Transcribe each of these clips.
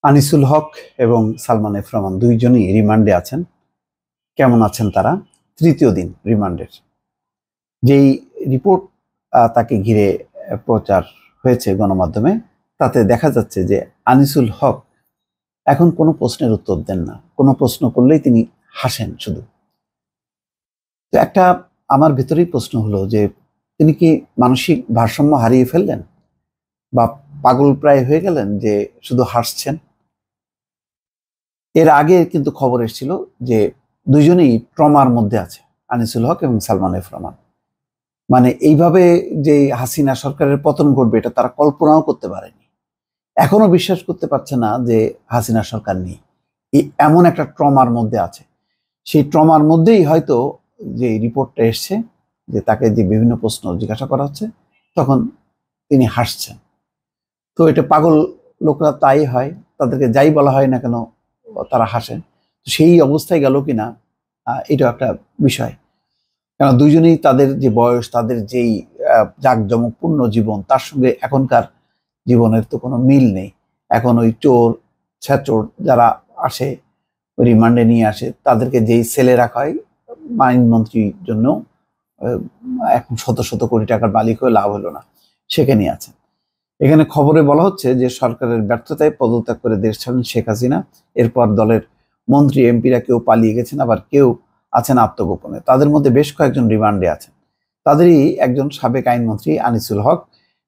আনিসুল হক এবং সালমান এফ রহমান দুইজনই রিমান্ডে আছেন। কেমন আছেন তারা? তৃতীয় দিন রিমান্ডের। যেই রিপোর্ট তাকে ঘিরে প্রচার হয়েছে গণমাধ্যমে, তাতে দেখা যাচ্ছে যে আনিসুল হক এখন কোনো প্রশ্নের উত্তর দেন না। কোনো প্রশ্ন করলেই তিনি হাসেন শুধু। তো একটা আমার ভেতরেই প্রশ্ন হলো যে তিনি কি মানসিক ভারসাম্য হারিয়ে ফেললেন বা পাগল প্রায় হয়ে গেলেন যে শুধু হাসছেন? এর আগে কিন্তু খবর এসেছিল যে দুইজনেই ট্রমার মধ্যে আছে, আনিসুল হক এবং সালমান এফ রহমান। মানে এইভাবে যে হাসিনা সরকারের পতন ঘটবে এটা তারা কল্পনাও করতে পারেনি। এখনো বিশ্বাস করতে পারছে না যে হাসিনা সরকার নেই, এমন একটা ট্রমার মধ্যে আছে। সেই ট্রমার মধ্যেই হয়তো যে রিপোর্টটা এসছে, যে তাকে যে বিভিন্ন প্রশ্ন জিজ্ঞাসা করা হচ্ছে, তখন তিনি হাসছেন। তো এটা পাগল লোকরা তাই হয়, তাদেরকে যাই বলা হয় না কেন তারা হাসেন। সেই অবস্থায় গেল কিনা এটা একটা বিষয়। কারণ দুইজনেই তাদের যে বয়স, তাদের যেই জাঁকজমকপূর্ণ জীবন, তার সঙ্গে এখনকার জীবনের তো কোনো মিল নেই। এখন ওই চোর ছেচোর যারা আসে, রিমান্ডে নিয়ে আসে, তাদেরকে যেই সেলে রাখা হয়, আইনমন্ত্রীর জন্য এখন শত শত কোটি টাকার মালিক হয়ে লাভ হলো না, সেখানে আছে। এখানে খবরে বলা হচ্ছে যে সরকারের ব্যর্থতায় পদত্যাগ করে দেশ ছাড়েন শেখ হাসিনা। এরপর দলের মন্ত্রী এমপিরা কেউ পালিয়ে গেছেন, আবার কেউ আছেন আত্মগোপনে। তাদের মধ্যে বেশ কয়েকজন রিমান্ডে আছেন। তাদেরই একজন সাবেক আইনমন্ত্রী আনিসুল হক।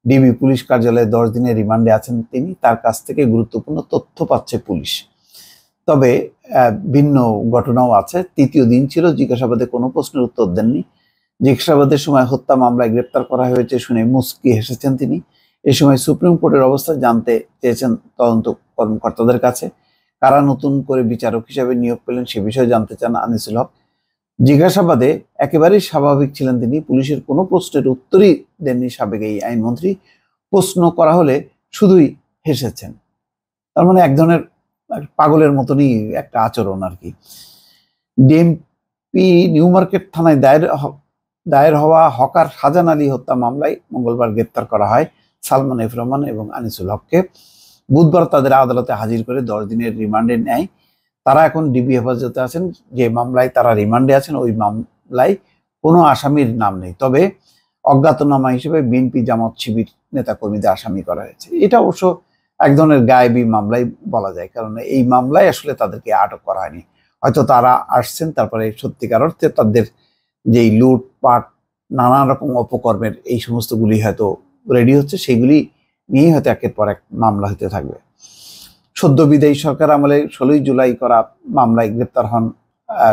ডিবি পুলিশ কার্যালয়ে 10 দিনের রিমান্ডে আছেন তিনি। তার কাছ থেকে গুরুত্বপূর্ণ তথ্য পাচ্ছে পুলিশ। তবে ভিন্ন ঘটনাও আছে। তৃতীয় দিন ছিল, জিজ্ঞাসাবাদে কোনো প্রশ্নের উত্তর দেননি। জিজ্ঞাসাবাদের সময় হত্যা মামলায় গ্রেপ্তার করা হয়েছে শুনে মুচকি হেসেছেন তিনি। এ সময় সুপ্রিম কোর্টের অবস্থা জানতে চেয়েছেন তদন্ত কর্মকর্তাদের কাছে। কারা নতুন করে বিচারক হিসেবে নিয়োগ পেলেন সে বিষয়ে জানতে চান আনিসুল হক। জিজ্ঞাসাবাদে একেবারেই স্বাভাবিক ছিলেন তিনি। পুলিশের কোনো প্রশ্নের উত্তরই দেননি সাবেক এই আইনমন্ত্রী। প্রশ্ন করা হলে শুধুই হেসেছেন। তার মানে এক ধরনের পাগলের মতনই একটা আচরণ আর কি। ডিএমপি নিউ মার্কেট থানায় দায়ের হওয়া হকার শাহজাহান আলী হত্যা মামলায় মঙ্গলবার গ্রেপ্তার করা হয় সালমান এফ রহমান এবং আনিসুল হককে। বুধবার তাদের আদালতে হাজির করে 10 দিনের রিমান্ডে নেয়। তারা এখন ডিবি হেফাজতে আছেন। যে মামলায় তারা রিমান্ডে আছেন ওই মামলায় কোনো আসামির নাম নেই, তবে অজ্ঞাতনামা হিসেবে বিএনপি জামাত শিবির নেতাকর্মীদের আসামি করা হয়েছে। এটা অবশ্য এক ধরনের গায়েবী মামলাই বলা যায়, কারণ এই মামলায় আসলে তাদেরকে আটক করা হয়নি। হয়তো তারা আসছেন, তারপরে সত্যিকার অর্থে তাদের যেই লুটপাট, নানা রকম অপকর্মের এই সমস্তগুলি হয়তো রেডি হচ্ছে, সেগুলি নিয়েই হয়তো একের পর এক মামলা হতে থাকবে। সদ্য বিদায়ী সরকার আমলে 16 জুলাই করা মামলায় গ্রেপ্তার হন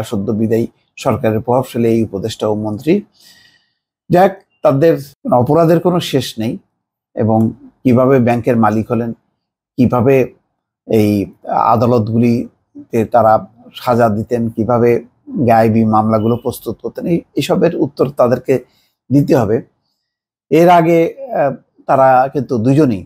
সদ্য বিদায়ী সরকারের প্রভাবশালী এই উপদেষ্টা ও মন্ত্রী। যাক, তাদের অপরাধের কোনো শেষ নেই, এবং কিভাবে ব্যাংকের মালিক হলেন, কিভাবে এই আদালতগুলিতে তারা সাজা দিতেন, কিভাবে গায়েবী মামলাগুলো প্রস্তুত করতেন, এইসবের উত্তর তাদেরকে দিতে হবে। এর আগে তারা কিন্তু দুজনই,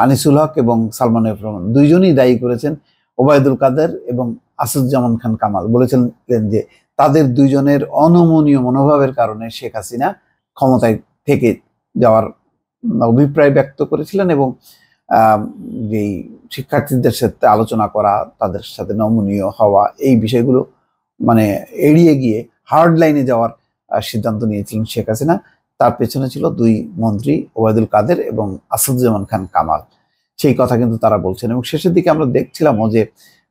আনিসুল হক এবং সালমান এফ রহমান, দুইজনই দায়ী করেছেন ওবায়দুল কাদের এবং আসাদুজ্জামান খান কামাল। বলেছিলেন যে তাদের দুইজনের অনমনীয় মনোভাবের কারণে শেখ হাসিনা ক্ষমতায় থেকে যাওয়ার অভিপ্রায় ব্যক্ত করেছিলেন, এবং যেই শিক্ষার্থীদের সাথে আলোচনা করা, তাদের সাথে নমনীয় হওয়া, এই বিষয়গুলো মানে এড়িয়ে গিয়ে হার্ড লাইনে যাওয়ার সিদ্ধান্ত নিয়েছিলেন শেখ হাসিনা। তার পেছনে ছিল দুই মন্ত্রী ওবায়দুল কাদের এবং আসাদুজ্জামান খান কামাল। সেই কথা কিন্তু তারা বলছেন, এবং শেষের দিকে আমরা দেখছিলামও যে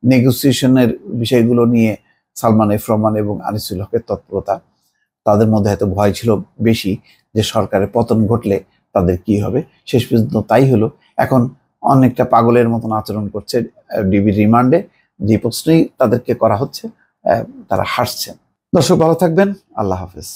নেগোসিয়েশনের বিষয়গুলো নিয়ে সালমান এফ রহমান এবং আনিসুল হকের তৎপরতা। তাদের মধ্যে হয়তো ভয় ছিল বেশি যে সরকারের পতন ঘটলে তাদের কি হবে। শেষ পর্যন্ত তাই হলো। এখন অনেকটা পাগলের মতন আচরণ করছে ডিবির রিমান্ডে। যে প্রশ্নই তাদেরকে করা হচ্ছে তারা হাসছেন। দর্শক, ভালো থাকবেন। আল্লাহ হাফেজ।